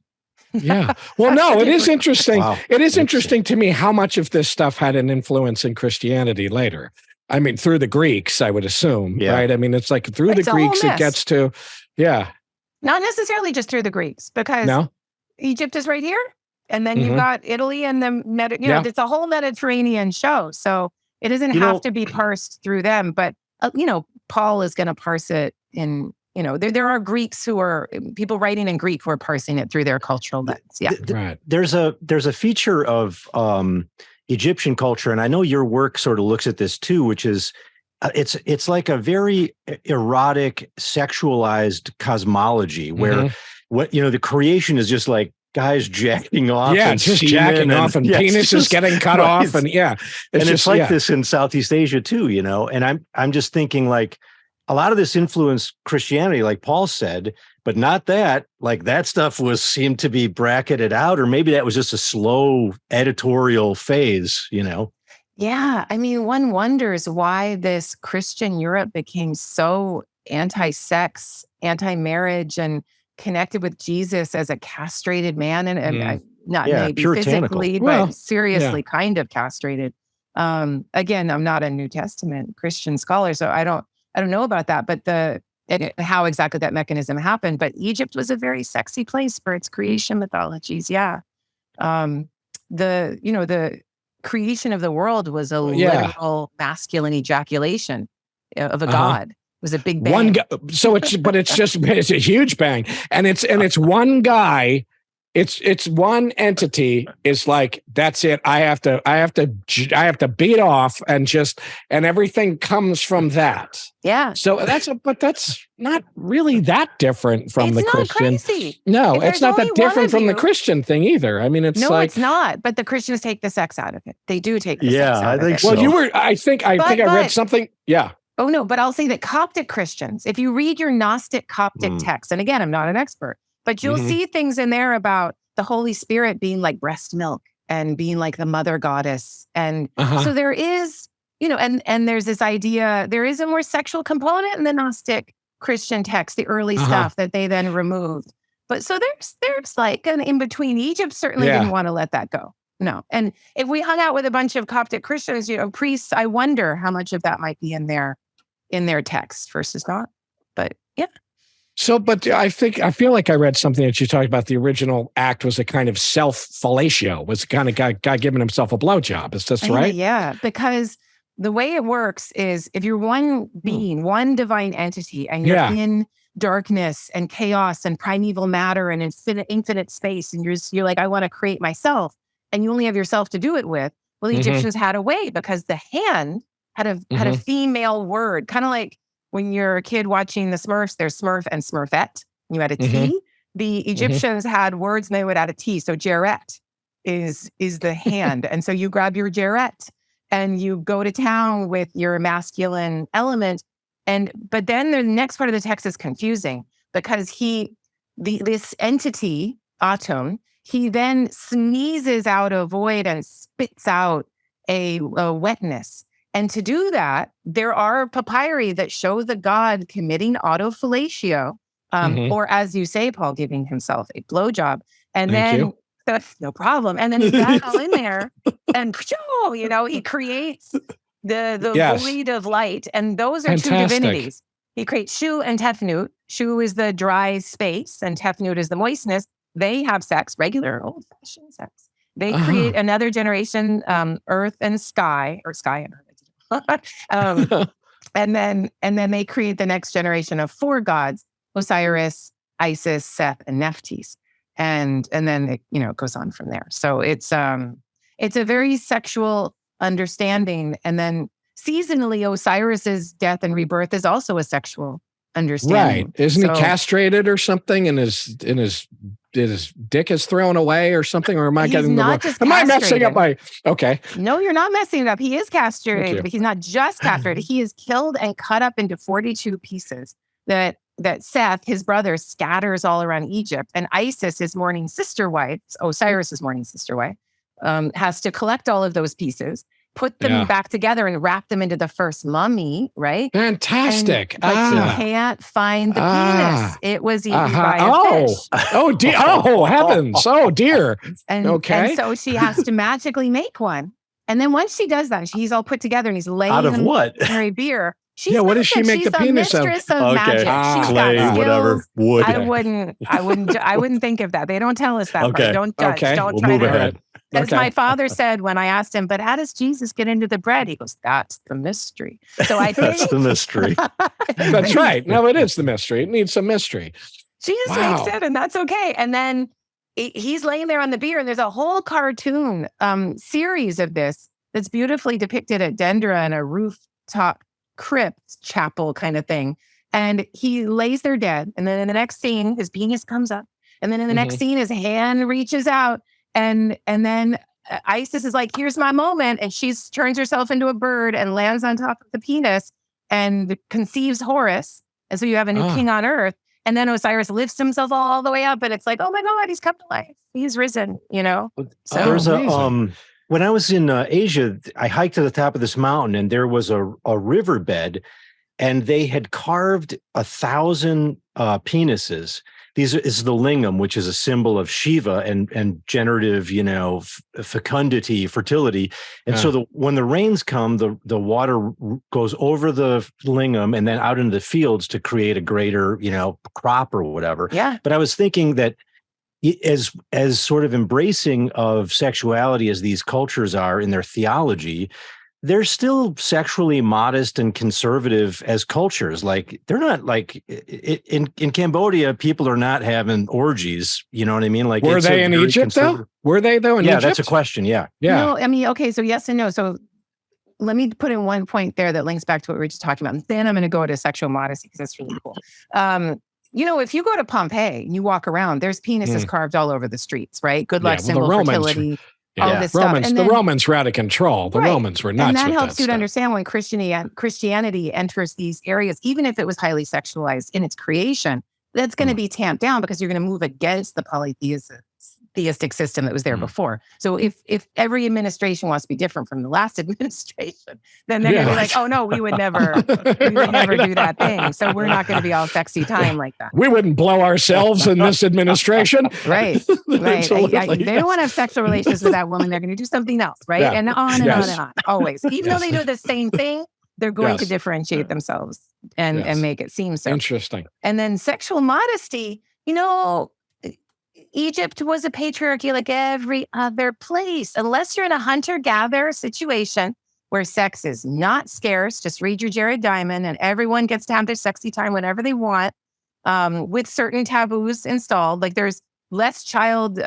Yeah. Well, no, it is interesting. Wow. It is interesting to me how much of this stuff had an influence in Christianity later. I mean, through the Greeks, I would assume, right? I mean, it's like through the Greeks, it gets to, Not necessarily just through the Greeks, because Egypt is right here. And then you've got Italy and the, it's a whole Mediterranean show. So it doesn't have to be parsed through them. But, Paul is going to parse it in, there are Greeks people writing in Greek who are parsing it through their cultural lens. Yeah. Right. There's a feature of Egyptian culture, and I know your work sort of looks at this too, which is it's like a very erotic, sexualized cosmology where the creation is just like guys jacking off, and just jacking off, and penises getting cut off, and it's like this in Southeast Asia too, And I'm just thinking like a lot of this influenced Christianity, like Paul said, but not that. Like that stuff seemed to be bracketed out, or maybe that was just a slow editorial phase, Yeah, I mean, one wonders why this Christian Europe became so anti-sex, anti-marriage, and connected with Jesus as a castrated man, and not maybe physically, but seriously kind of castrated. Again, I'm not a New Testament Christian scholar, so I don't know about that, but how exactly that mechanism happened. But Egypt was a very sexy place for its creation mythologies. Yeah, the creation of the world was a literal masculine ejaculation of a god. It was a big bang. It's a huge bang, and it's one guy. It's one entity. Is like, that's it. I have to beat off, and everything comes from that. Yeah. So but that's not really that different from the Christian. Crazy. No, it's not that different from the Christian thing either. I mean, it's it's not. But the Christians take the sex out of it. They do take the sex out of it. So. Well, I think I read something. Yeah. Oh no, but I'll say that Coptic Christians, if you read your Gnostic Coptic text, and again, I'm not an expert, but you'll see things in there about the Holy Spirit being like breast milk and being like the mother goddess. And so there is, and there's this idea, there is a more sexual component in the Gnostic Christian text, the early stuff that they then removed. But so there's like an in-between. Egypt certainly didn't want to let that go. No. And if we hung out with a bunch of Coptic Christians, priests, I wonder how much of that might be in their text versus not. But yeah. So, but I feel like I read something that you talked about. The original act was a kind of self-fellatio, was kind of guy giving himself a blowjob. Is this right? Yeah, because the way it works is if you're one being, one divine entity, and you're in darkness and chaos and primeval matter and infinite space, and you're like, I want to create myself, and you only have yourself to do it with. Well, the Egyptians had a way, because the hand had a female word, kind of like when you're a kid watching the Smurfs, there's Smurf and Smurfette. You had a T. The Egyptians had words, and they would add a T. So Jarret is the hand. And so you grab your Jarret and you go to town with your masculine element. But then the next part of the text is confusing, because this entity, Atum, he then sneezes out a void and spits out a wetness. And to do that, there are papyri that show the god committing autofellatio, or as you say, Paul, giving himself a blowjob. And no problem. And then he's back all in there, and he creates the void of light. And those are two divinities. He creates Shu and Tefnut. Shu is the dry space, and Tefnut is the moistness. They have sex, regular old-fashioned sex. They create another generation, earth and sky, or sky and earth. And then they create the next generation of 4 gods: Osiris, Isis, Seth, and Nephthys. And then it goes on from there. So it's a very sexual understanding. And then seasonally, Osiris's death and rebirth is also a sexual understanding. Right? Isn't he castrated or something? And his dick is thrown away or something? Or am I getting the wrong? Am I messing up my? Okay. No, you're not messing it up. He is castrated, but he's not just castrated. He is killed and cut up into 42 pieces that Seth, his brother, scatters all around Egypt. And Isis, his mourning sister wife, Osiris's mourning sister wife, has to collect all of those pieces, put them back together, and wrap them into the first mummy, right? Fantastic. But she can't find the penis. It was eaten by a fish. Oh, dear. Oh, heavens. Oh, dear. And so she has to magically make one. And then once she does that, he's all put together, and he's laying out of what? Mary beer. What does she make the penis of? She's a mistress of magic. She's clay, got skills. Whatever. Wood. I wouldn't think of that. They don't tell us that part. Don't judge. Don't try move ahead. As my father said when I asked him, but how does Jesus get into the bread? He goes, that's the mystery. So I think that's the mystery. That's right. No, it is the mystery. It needs some mystery. Jesus makes it, and that's okay. And then he's laying there on the beer, and there's a whole cartoon series of this that's beautifully depicted at Dendra in a rooftop crypt chapel kind of thing. And he lays there dead. And then in the next scene, his penis comes up. And then in the next scene, his hand reaches out. And then Isis is like, here's my moment. And she turns herself into a bird and lands on top of the penis and conceives Horus. And so you have a new king on earth. And then Osiris lifts himself all the way up. And it's like, oh my God, he's come to life. He's risen, So there's when I was in Asia, I hiked to the top of this mountain and there was a riverbed and they had carved 1,000 penises. This is the lingam, which is a symbol of Shiva and generative, fecundity, fertility. And so when the rains come, the water goes over the lingam and then out into the fields to create a greater, crop or whatever. Yeah. But I was thinking that as sort of embracing of sexuality as these cultures are in their theology, they're still sexually modest and conservative as cultures. Like they're not like in Cambodia, people are not having orgies. You know what I mean? Like, were they in Egypt though? Were they though in Egypt? Yeah, that's a question. Yeah. No, I mean, okay. So yes and no. So let me put in one point there that links back to what we were just talking about. And then I'm going to go to sexual modesty because that's really cool. If you go to Pompeii and you walk around, there's penises carved all over the streets, right? Good luck symbol, fertility. All this stuff. And the Romans were out of control. The Romans were nuts. And that helps you to understand when Christianity enters these areas, even if it was highly sexualized in its creation, that's going to be tamped down because you're going to move against the polytheistic system that was there before. So if every administration wants to be different from the last administration, then they're going to be like, oh no, we would never do that thing. So we're not going to be all sexy time like that. We wouldn't blow ourselves in this administration. Right. They don't want to have sexual relations with that woman. They're going to do something else, right? Yeah. And on and on and on, always. Even though they do the same thing, they're going to differentiate themselves and make it seem so. Interesting. And then sexual modesty, Egypt was a patriarchy like every other place. Unless you're in a hunter-gatherer situation where sex is not scarce, just read your Jared Diamond and everyone gets to have their sexy time whenever they want, with certain taboos installed. Like there's less child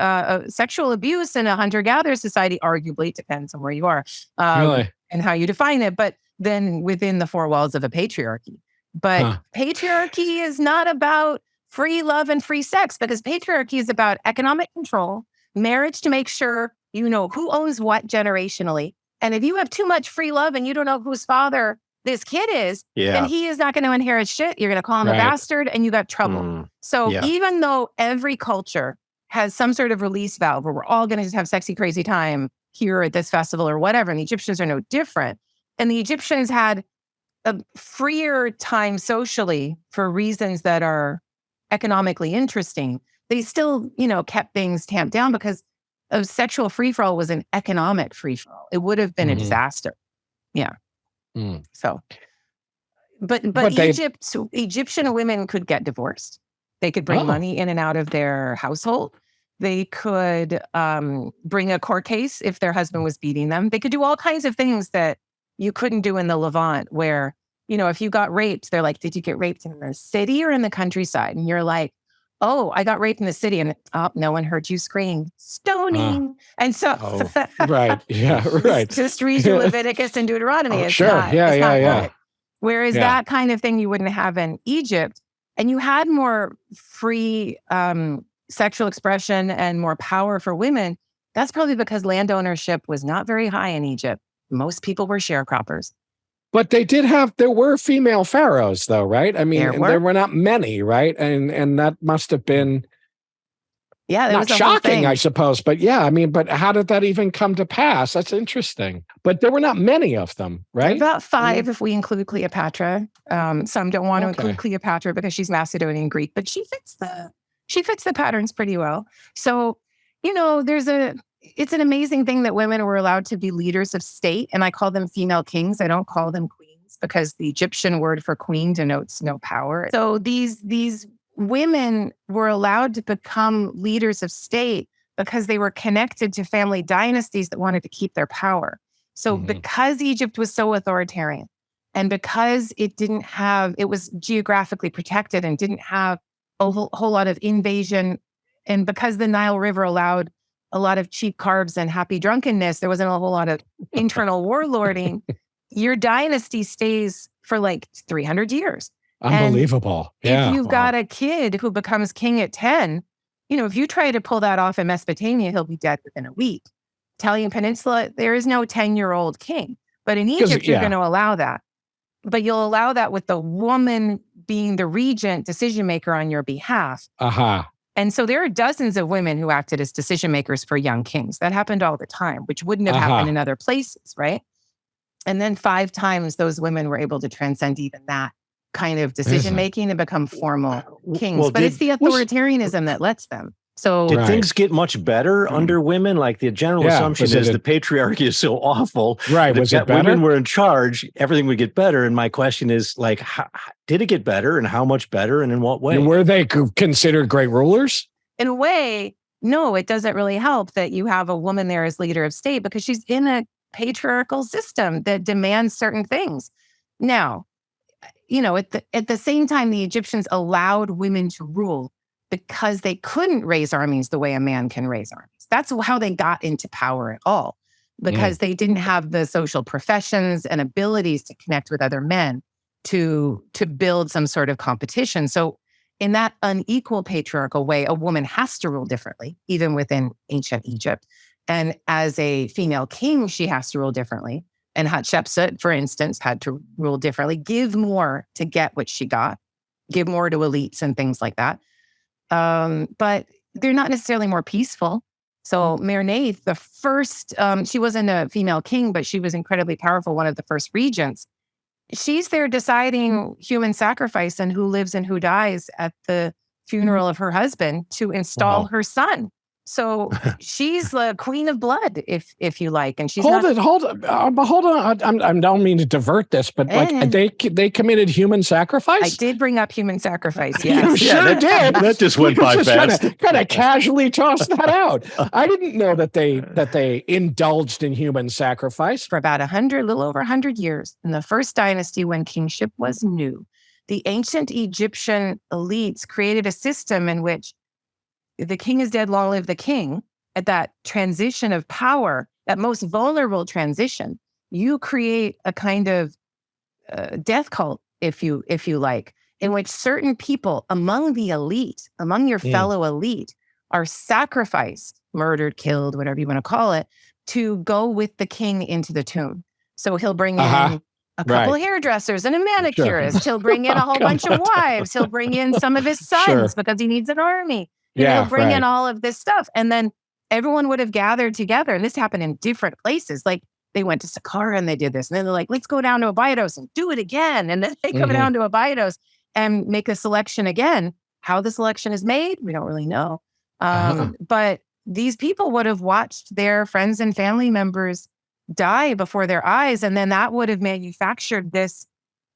sexual abuse in a hunter-gatherer society, arguably, depends on where you are and how you define it, but then within the four walls of a patriarchy. But patriarchy is not about free love and free sex, because patriarchy is about economic control, marriage to make sure you know who owns what generationally. And if you have too much free love and you don't know whose father this kid is, then he is not going to inherit shit. You're going to call him a bastard and you got trouble. So even though every culture has some sort of release valve where we're all going to just have sexy, crazy time here at this festival or whatever, and the Egyptians are no different. And the Egyptians had a freer time socially for reasons that are economically interesting. They still, kept things tamped down because of sexual free-for-all was an economic free-for-all. It would have been a disaster. Yeah. So, but Egyptian women could get divorced. They could bring money in and out of their household. They could bring a court case if their husband was beating them. They could do all kinds of things that you couldn't do in the Levant, where, if you got raped, they're like, did you get raped in the city or in the countryside? And you're like, oh, I got raped in the city. And no one heard you scream, stoning. And so, right. Yeah, right. Just read your Leviticus and Deuteronomy. It's sure. Not, yeah. Right. Whereas that kind of thing you wouldn't have in Egypt. And you had more free sexual expression and more power for women. That's probably because land ownership was not very high in Egypt. Most people were sharecroppers. But there were female pharaohs though, right? I mean, there were not many, right? And that must have been not shocking, I suppose. But but how did that even come to pass? That's interesting. But there were not many of them, right? About 5 if we include Cleopatra. Some don't want to include Cleopatra because she's Macedonian Greek, but she fits the patterns pretty well. So, it's an amazing thing that women were allowed to be leaders of state. And I call them female kings. I don't call them queens because the Egyptian word for queen denotes no power. So these women were allowed to become leaders of state because they were connected to family dynasties that wanted to keep their power. So because Egypt was so authoritarian and because it was geographically protected and didn't have a whole lot of invasion, and because the Nile River allowed a lot of cheap carbs and happy drunkenness, there wasn't a whole lot of internal warlording. your dynasty stays for like 300 years. Unbelievable. If you've got a kid who becomes king at 10, if you try to pull that off in Mesopotamia, he'll be dead within a week. Italian Peninsula, there is no 10-year-old king. But in Egypt, you're going to allow that. But you'll allow that with the woman being the regent decision maker on your behalf. And so there are dozens of women who acted as decision makers for young kings. That happened all the time, which wouldn't have happened in other places, right? And then 5 times those women were able to transcend even that kind of decision making and become formal kings. But it's the authoritarianism that lets them. So did things get much better under women? Like the general assumption is the patriarchy is so awful. Right. Was it better? Women were in charge, everything would get better. And my question is, like, did it get better, and how much better, and in what way? And were they considered great rulers? In a way, no, it doesn't really help that you have a woman there as leader of state, because she's in a patriarchal system that demands certain things. Now, at the same time, the Egyptians allowed women to rule because they couldn't raise armies the way a man can raise armies. That's how they got into power at all, because they didn't have the social professions and abilities to connect with other men to build some sort of competition. So in that unequal patriarchal way, a woman has to rule differently, even within ancient Egypt. And as a female king, she has to rule differently. And Hatshepsut, for instance, had to rule differently, give more to get what she got, give more to elites and things like that. But they're not necessarily more peaceful. So Merneith, the first, she wasn't a female king, but she was incredibly powerful, one of the first regents. She's there deciding human sacrifice and who lives and who dies at the funeral of her husband to install her son. So she's the queen of blood, if you like, and she's hold on. I don't mean to divert this, but they committed human sacrifice. I did bring up human sacrifice. Yes, you sure did. That just went by fast. Kind of casually tossed that out. I didn't know that they indulged in human sacrifice for about a little over 100 years in the first dynasty when kingship was new. The ancient Egyptian elites created a system in which the king is dead, long live the king. At that transition of power, that most vulnerable transition, you create a kind of death cult, if you like, in which certain people among the elite, among your fellow elite, are sacrificed, murdered, killed, whatever you want to call it, to go with the king into the tomb. So he'll bring in a couple of hairdressers and a manicurist. He'll bring in a whole bunch of wives. He'll bring in some of his sons because he needs an army. He'll bring in all of this stuff. And then everyone would have gathered together. And this happened in different places. Like they went to Saqqara and they did this. And then they're like, let's go down to Abydos and do it again. And then they come down to Abydos and make a selection again. How the selection is made, we don't really know. But these people would have watched their friends and family members die before their eyes. And then that would have manufactured this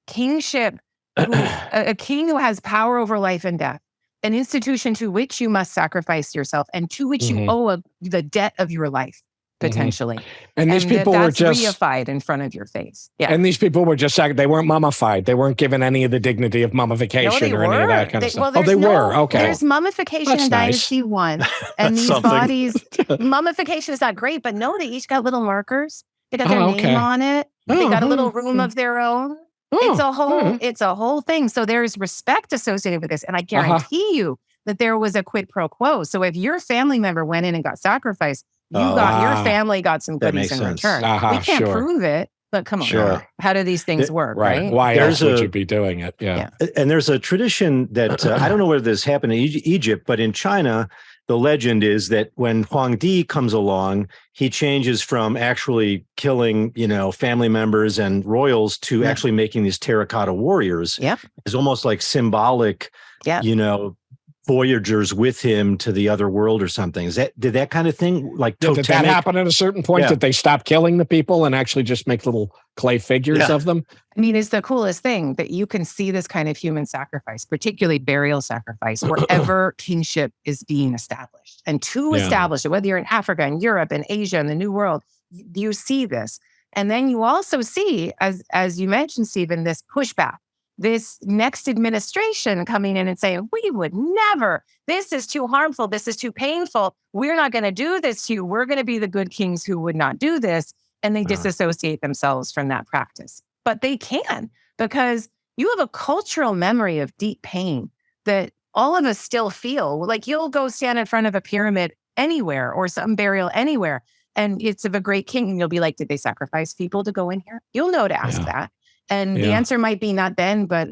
kingship, a king who has power over life and death. An institution to which you must sacrifice yourself and to which you owe the debt of your life, potentially. And these people were just reified in front of your face. Yeah. And these people were just, they weren't mummified. They weren't given any of the dignity of mummification or any of that kind of stuff. Well, they were. Okay. There's mummification in Dynasty 1. And these bodies, mummification is not great, but no, they each got little markers. They got their name on it. They got a little room of their own. It's a whole thing. So there's respect associated with this. And I guarantee you that there was a quid pro quo. So if your family member went in and got sacrificed, your family got some goodies in return. We can't prove it, but come on. How do these things work? Right. Why else would you be doing it? Yeah. And there's a tradition that I don't know whether this happened in Egypt, but in China, the legend is that when Huangdi comes along, he changes from actually killing, family members and royals to actually making these terracotta warriors. Yeah. It's almost like symbolic, voyagers with him to the other world or something. Did that kind of thing did that happen at a certain point? Did they stop killing the people and actually just make little clay figures of them? I mean, it's the coolest thing that you can see this kind of human sacrifice, particularly burial sacrifice, wherever kingship is being established. And to establish it, whether you're in Africa and Europe and Asia and the New World, you see this. And then you also see, as you mentioned, Stephen, this pushback. This next administration coming in and saying, we would never, this is too harmful, this is too painful, we're not going to do this to you, we're going to be the good kings who would not do this. and they disassociate themselves from that practice. But they can, because you have a cultural memory of deep pain that all of us still feel. Like, you'll go stand in front of a pyramid anywhere or some burial anywhere, and it's of a great king, and you'll be like, did they sacrifice people to go in here? You'll know to ask that. And the answer might be not then, but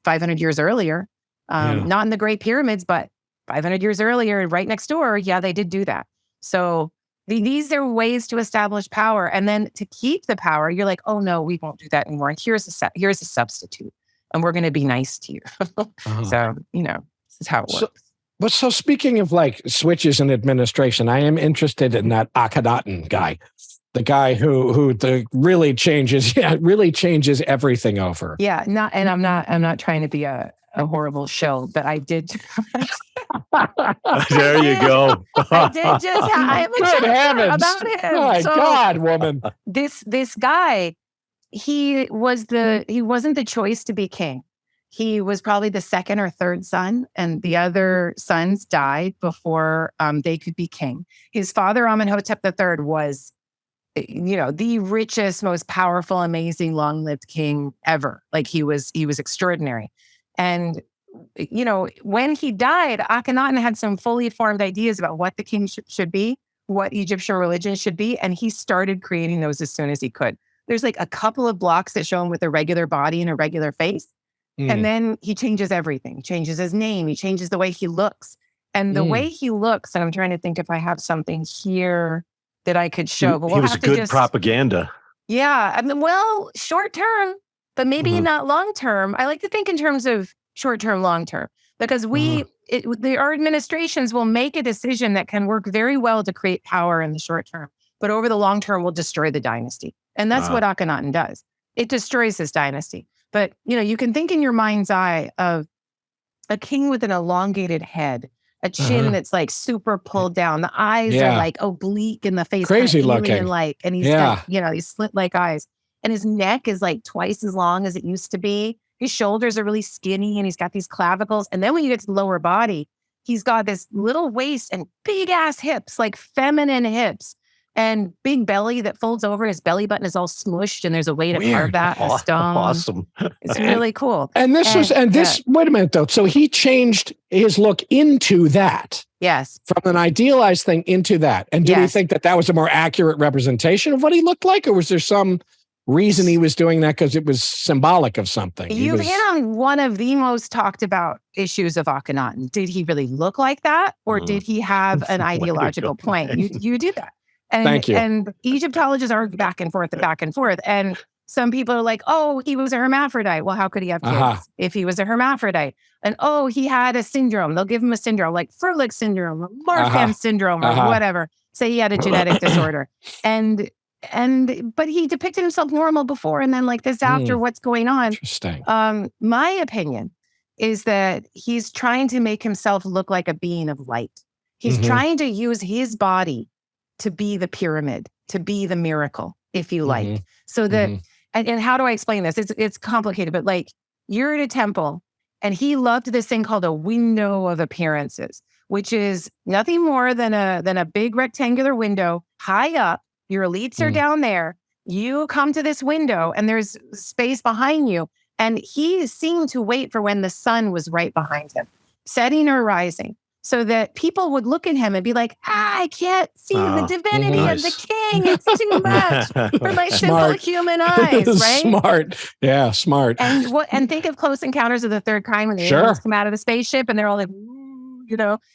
500 years earlier. Not in the Great Pyramids, but 500 years earlier, right next door, they did do that. So these are ways to establish power. And then to keep the power, you're like, oh no, we won't do that anymore. And here's a substitute, and we're going to be nice to you. So, this is how it works. So speaking of like switches in administration, I am interested in that Akhenaten guy, the guy who really changes everything over. Yeah, I'm not trying to be a horrible shill, but I did. There you go. I did just. I have a chapter about him. My God, woman! This guy, he wasn't the choice to be king. He was probably the second or third son, and the other sons died before they could be king. His father, Amenhotep III, was, the richest, most powerful, amazing, long-lived king ever. Like, he was extraordinary. And, when he died, Akhenaten had some fully formed ideas about what the king should be, what Egyptian religion should be, and he started creating those as soon as he could. There's like a couple of blocks that show him with a regular body and a regular face. And then he changes everything. He changes his name. He changes the way he looks. And the way he looks, and I'm trying to think if I have something here that I could show. But he was good propaganda. Yeah. I mean, short term, but maybe not long term. I like to think in terms of short term, long term, because our administrations will make a decision that can work very well to create power in the short term, but over the long term will destroy the dynasty. And that's what Akhenaten does. It destroys his dynasty. But, you can think in your mind's eye of a king with an elongated head, a chin that's like super pulled down. The eyes are like oblique in the face. Crazy looking. And he's got, these slit-like eyes. And his neck is like twice as long as it used to be. His shoulders are really skinny, and he's got these clavicles. And then when you get to the lower body, he's got this little waist and big ass hips, like feminine hips. And big belly that folds over. His belly button is all smushed, and there's a way to carve that in stone. Awesome. It's really cool. And wait a minute though. So he changed his look into that. Yes. From an idealized thing into that. And did he think that was a more accurate representation of what he looked like? Or was there some reason he was doing that because it was symbolic of something? You hit on one of the most talked about issues of Akhenaten. Did he really look like that? Or did he have an ideological point? You did that. And, Thank you. And Egyptologists are back and forth. And some people are like, oh, he was a hermaphrodite. Well, how could he have kids if he was a hermaphrodite? And he had a syndrome. They'll give him a syndrome like Furlick syndrome, or Marfan syndrome, or whatever. Say he had a genetic disorder. But he depicted himself normal before, and then like this after. What's going on? Interesting. My opinion is that he's trying to make himself look like a being of light. He's trying to use his body to be the pyramid, to be the miracle, if you like. So that, and how do I explain this? It's complicated, but like, you're at a temple, and he loved this thing called a window of appearances, which is nothing more than a big rectangular window high up. Your elites are down there. You come to this window, and there's space behind you. And he seemed to wait for when the sun was right behind him, setting or rising, so that people would look at him and be like, I can't see the divinity of the king. It's too much for my simple human eyes, right? Smart. Yeah, smart. And think of Close Encounters of the Third Kind, when the aliens come out of the spaceship and they're all like,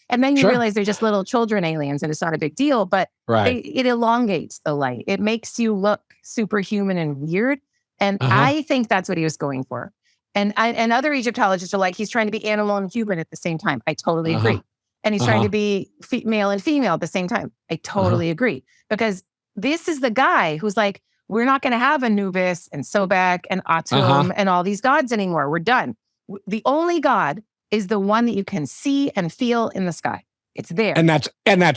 and then you realize they're just little children aliens, and it's not a big deal, but it elongates the light. It makes you look superhuman and weird. And I think that's what he was going for. And other Egyptologists are like, he's trying to be animal and human at the same time. I totally agree. And he's trying to be male and female at the same time. I totally agree. Because this is the guy who's like, we're not going to have Anubis and Sobek and Atum and all these gods anymore. We're done. The only God is the one that you can see and feel in the sky. It's there. And that's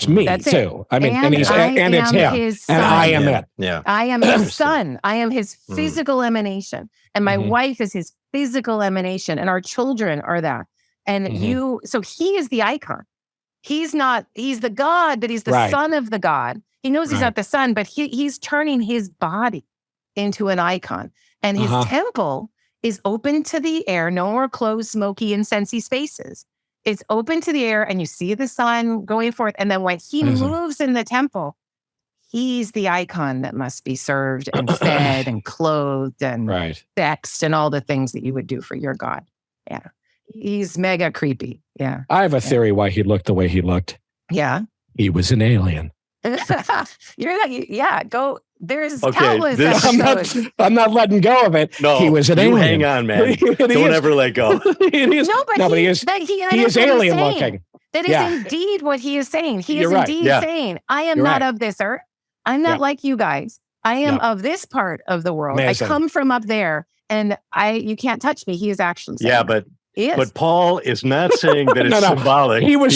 me too. I mean, and it's him. His son. And I am it. Yeah. I am his son. I am his physical emanation. And my wife is his physical emanation. And our children are that. And so he is the icon. He's the God, but he's the son of the God. He knows he's Right. not the sun, but he's turning his body into an icon. And his temple is open to the air, no more closed, smoky, incensey spaces. It's open to the air, and you see the sun going forth. And then when he moves in the temple, he's the icon that must be served and fed and clothed and sexed and all the things that you would do for your god. Yeah. He's mega creepy. Yeah. I have a theory why he looked the way he looked. Yeah. He was an alien. You're like, go. There's countless episodes. I'm not letting go of it. No, he was an alien. Hang on, man. Don't ever let go. He is alien looking. That is indeed what he is saying. He is indeed saying, I am not of this earth. I'm not like you guys. I am of this part of the world. Amazing. I come from up there, and you can't touch me. He is actually saying but Paul is not saying that it's symbolic. He's a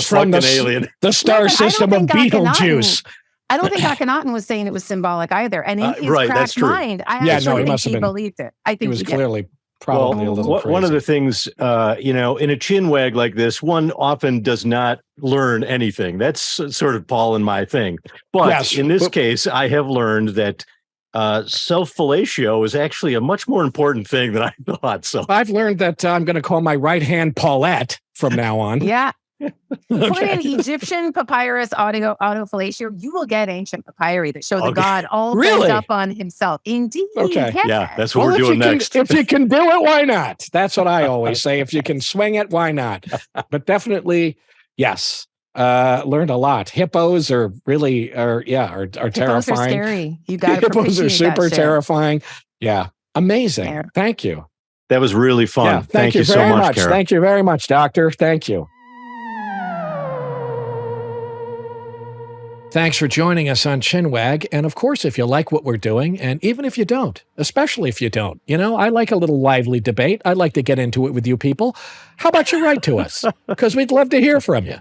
fucking alien. The star system of Beetlejuice. I don't think Akhenaten was saying it was symbolic either. And in his cracked mind, I actually think he believed it. I think he was clearly probably a little crazy. One of the things, in a chinwag like this, one often does not learn anything. That's sort of Paul and my thing. But in this case, I have learned that self-fellatio is actually a much more important thing than I thought. So I've learned that I'm going to call my right hand Paulette from now on. Yeah. Put in Egyptian papyrus autofellatio. You will get ancient papyri that show the god all bent up on himself. Indeed. Okay. Yeah, that's what we're doing next. If you can do it, why not? That's what I always say. If you can swing it, why not? But definitely, yes. Learned a lot. Hippos are terrifying. Hippos are scary. You got hippos are super terrifying. Yeah. Amazing. Yeah. Thank you. That was really fun. Yeah, thank you so much. Kara. Thank you very much, Doctor. Thank you. Thanks for joining us on Chinwag. And of course, if you like what we're doing, and even if you don't, especially if you don't, I like a little lively debate. I'd like to get into it with you people. How about you write to us? Because we'd love to hear from you.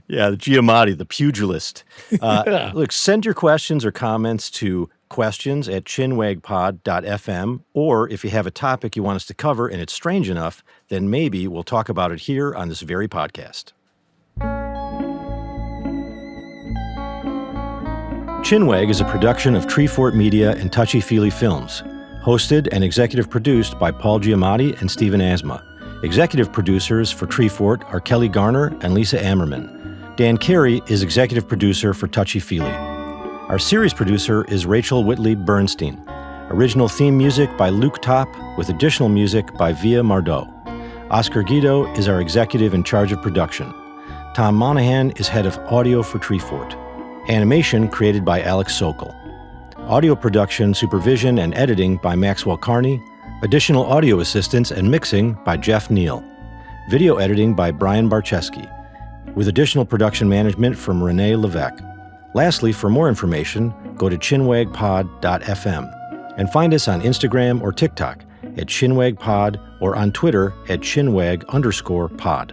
Yeah, the Giamatti, the pugilist. Look, send your questions or comments to questions@chinwagpod.fm, or if you have a topic you want us to cover and it's strange enough, then maybe we'll talk about it here on this very podcast. Chinwag is a production of Treefort Media and Touchy Feely Films, hosted and executive produced by Paul Giamatti and Stephen Asma. Executive producers for Treefort are Kelly Garner and Lisa Ammerman. Dan Carey is executive producer for Touchy Feely. Our series producer is Rachel Whitley Bernstein. Original theme music by Luke Topp, with additional music by Via Mardot. Oscar Guido is our executive in charge of production. Tom Monahan is head of audio for Treefort. Animation created by Alex Sokol. Audio production, supervision, and editing by Maxwell Carney. Additional audio assistance and mixing by Jeff Neal. Video editing by Brian Barczewski, with additional production management from Renee Levesque. Lastly, for more information, go to chinwagpod.fm and find us on Instagram or TikTok @chinwagpod or on Twitter @chinwag_pod.